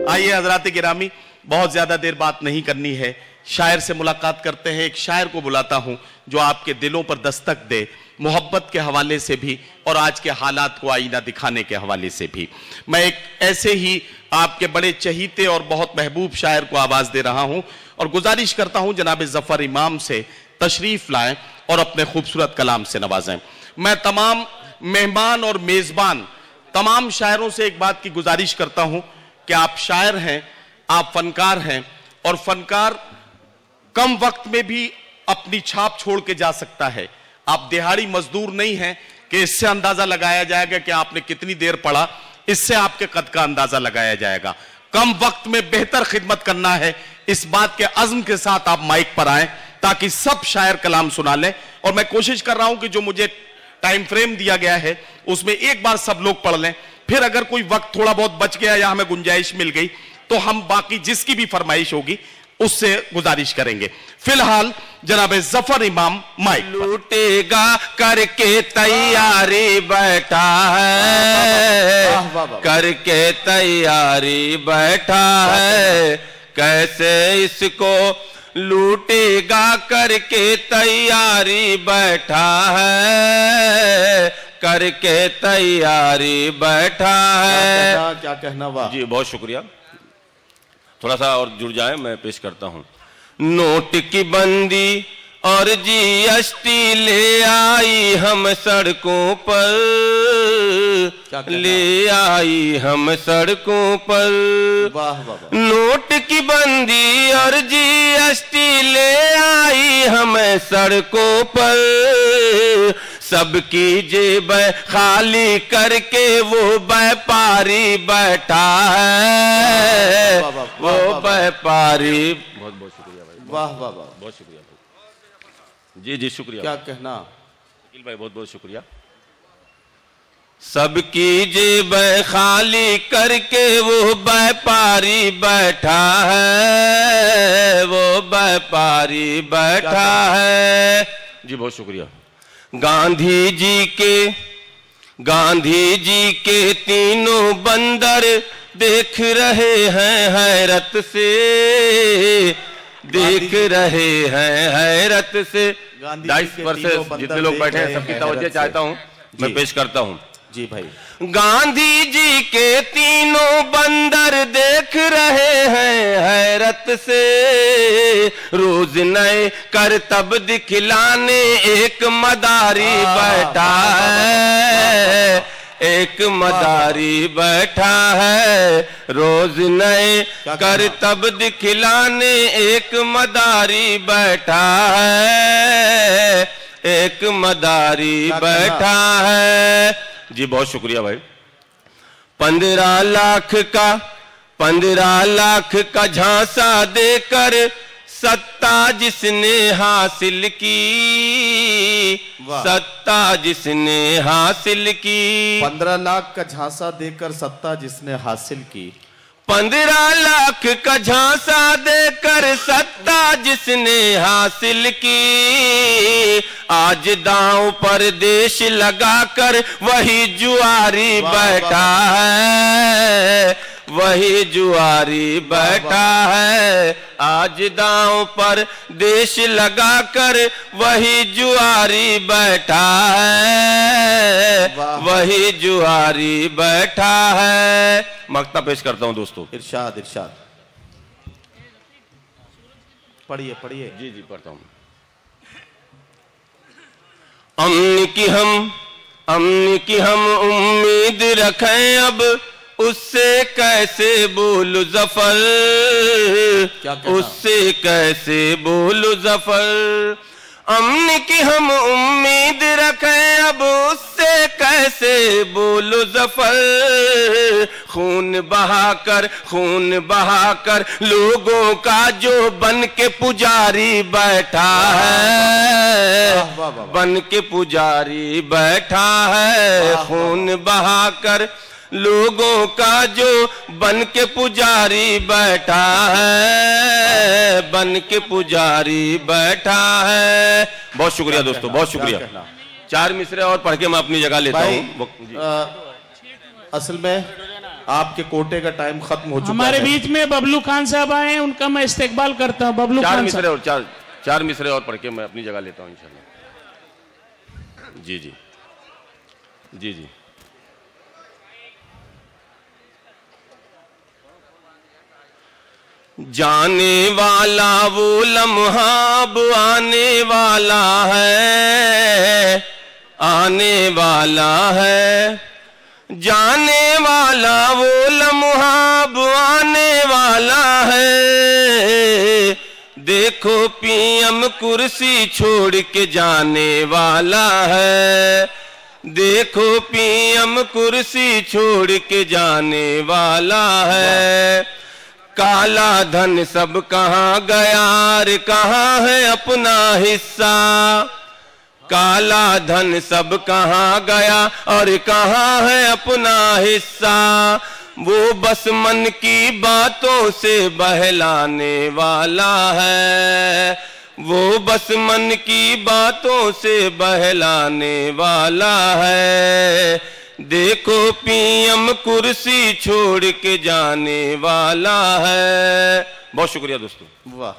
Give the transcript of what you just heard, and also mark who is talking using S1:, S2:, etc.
S1: आइए हजरात गिरामी, बहुत ज्यादा देर बात नहीं करनी है, शायर से मुलाकात करते हैं। एक शायर को बुलाता हूं जो आपके दिलों पर दस्तक दे, मोहब्बत के हवाले से भी और आज के हालात को आईना दिखाने के हवाले से भी। मैं एक ऐसे ही आपके बड़े चहीते और बहुत महबूब शायर को आवाज दे रहा हूं और गुजारिश करता हूं जनाब जफर इमाम से तशरीफ लाएं और अपने खूबसूरत कलाम से नवाजें। मैं तमाम मेहमान और मेजबान तमाम शायरों से एक बात की गुजारिश करता हूं कि आप शायर हैं, आप फनकार हैं और फनकार कम वक्त में भी अपनी छाप छोड़ के जा सकता है। आप दिहाड़ी मजदूर नहीं हैं कि इससे अंदाजा लगाया जाएगा कि आपने कितनी देर पढ़ा, इससे आपके कद का अंदाजा लगाया जाएगा। कम वक्त में बेहतर खिदमत करना है, इस बात के अज़्म के साथ आप माइक पर आए ताकि सब शायर कलाम सुना लें। और मैं कोशिश कर रहा हूं कि जो मुझे टाइम फ्रेम दिया गया है उसमें एक बार सब लोग पढ़ लें, फिर अगर कोई वक्त थोड़ा बहुत बच गया या हमें गुंजाइश मिल गई तो हम बाकी जिसकी भी फरमाइश होगी उससे गुजारिश करेंगे। फिलहाल जनाब जफर इमाम माइक।
S2: लूटेगा करके तैयारी बैठा है, करके तैयारी बैठा है, कैसे इसको लूटेगा करके तैयारी बैठा है, करके तैयारी बैठा है।
S1: क्या कहना? वाह
S2: जी, बहुत शुक्रिया। थोड़ा सा और जुड़ जाए, मैं पेश करता हूं। नोट की बंदी और जीएसटी ले आई हम सड़कों पर, ले आई हम सड़कों पर।
S1: वाह वाह।
S2: नोट की बंदी और जीएसटी ले आई हम सड़कों पर, सबकी जेब खाली करके वो व्यापारी बैठा है, वो व्यापारी। बहुत बहुत शुक्रिया भाई।
S1: वाह वाह वाह,
S2: बहुत शुक्रिया भाई। जी जी शुक्रिया।
S1: क्या कहना
S2: अकील भाई, बहुत बहुत शुक्रिया। सबकी जेब खाली करके वो व्यापारी बैठा है, वो व्यापारी बैठा है। जी बहुत शुक्रिया। गांधी जी के तीनों बंदर देख रहे हैं हैरत से, देख रहे हैं हैरत से। डाइस पर से जितने लोग बैठे हैं सबकी तवज्जो चाहता हूं, मैं पेश करता हूं।
S1: जी भाई।
S2: गांधी जी के तीनों बंदर देख रहे हैं हैरत से, रोज नए करतब दिखलाने एक मदारी बैठा है, एक मदारी बैठा है, रोज नए करतब दिखलाने एक मदारी बैठा है, एक मदारी बैठा है। जी बहुत शुक्रिया भाई। 15 लाख का झांसा देकर सत्ता जिसने हासिल की, सत्ता जिसने हासिल की।
S1: 15 लाख का झांसा देकर सत्ता जिसने हासिल की।
S2: 15 लाख का झांसा देकर सत्ता जिसने हासिल की, आज दांव पर देश लगाकर वही जुआरी बैठा है, वही जुआरी बैठा है। आज दांव पर देश लगाकर वही जुआरी बैठा है, वही जुआरी बैठा है। मक्ता पेश करता हूं दोस्तों।
S1: इरशाद इरशाद। पढ़िए पढ़िए।
S2: जी जी पढ़ता हूं। अमन की हम उम्मीद रखें, अब उससे कैसे बोलूं जफर, उससे कैसे बोलूं जफर। अमन की हम उम्मीद रखें, अब उससे कैसे बोलूं जफर। खून बहाकर लोगों का जो बन के पुजारी बैठा है, बन के पुजारी बैठा है। खून बहाकर लोगों का जो बन के पुजारी बैठा है, बन के पुजारी बैठा है। बहुत शुक्रिया दोस्तों, बहुत शुक्रिया। 4 मिसरे और पढ़ के मैं अपनी जगह लेता हूँ।
S1: असल में आपके कोटे का टाइम खत्म हो चुका है।
S3: हमारे बीच में बबलू खान साहब आए हैं, उनका मैं इस्तेकबाल करता हूँ। बबलू खान
S2: मिसरे और 4 मिसरे और पढ़ के मैं अपनी जगह लेता हूँ इंशाल्लाह। जी जी जी जी। जाने वाला वो लम्हा अब आने वाला है, आने वाला है। जाने वाला वो लम्हा अब आने वाला है। देखो पीएम कुर्सी छोड़ के जाने वाला है। देखो पीएम कुर्सी छोड़ के जाने वाला है। काला धन सब कहाँ गया रे, कहाँ है अपना हिस्सा। काला धन सब कहाँ गया और कहाँ है अपना हिस्सा। वो बस मन की बातों से बहलाने वाला है। वो बस मन की बातों से बहलाने वाला है। देखो पीएम कुर्सी छोड़ के जाने वाला है। बहुत शुक्रिया दोस्तों।
S1: वाह।